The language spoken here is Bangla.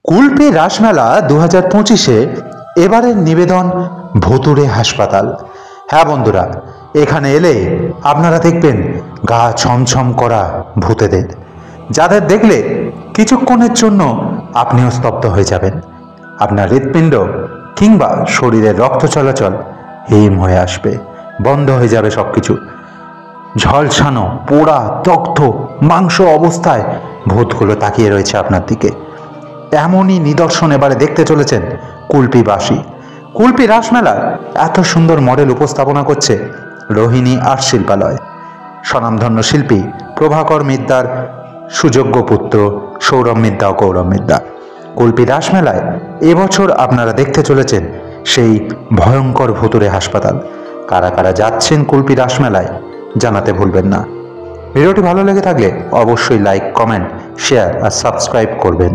কুলপি রাসমেলা 2025-এ এবারের নিবেদন ভুতুড়ে হাসপাতাল। হ্যাঁ বন্ধুরা, এখানে এলে আপনারা দেখবেন গা ছমছম করা ভূতেদের, যাদের দেখলে কিছুক্ষণের জন্য আপনিও স্তব্ধ হয়ে যাবেন। আপনার হৃৎপিণ্ড কিংবা শরীরের রক্ত চলাচল হিম হয়ে আসবে, বন্ধ হয়ে যাবে সব কিছু। ঝলসানো, পোড়া, দগ্ধ মাংস অবস্থায় ভূতগুলো তাকিয়ে রয়েছে আপনার দিকে। এমনই নিদর্শন এবারে দেখতে চলেছেন কুলপিবাসী। কুলপি রাসমেলার এত সুন্দর মডেল উপস্থাপনা করছে রোহিণী আর্ট শিল্পালয়। স্বনামধন্য শিল্পী প্রভাকর মিদ্দার সুযোগ্য পুত্র সৌরভ মিদ্দা ও গৌরব মিদ্দা। কুলপি রাসমেলায় এবছর আপনারা দেখতে চলেছেন সেই ভয়ঙ্কর ভুতুড়ে হাসপাতাল। কারা কারা যাচ্ছেন কুলপি রাসমেলায় জানাতে ভুলবেন না। ভিডিওটি ভালো লেগে থাকলে অবশ্যই লাইক, কমেন্ট, শেয়ার আর সাবস্ক্রাইব করবেন।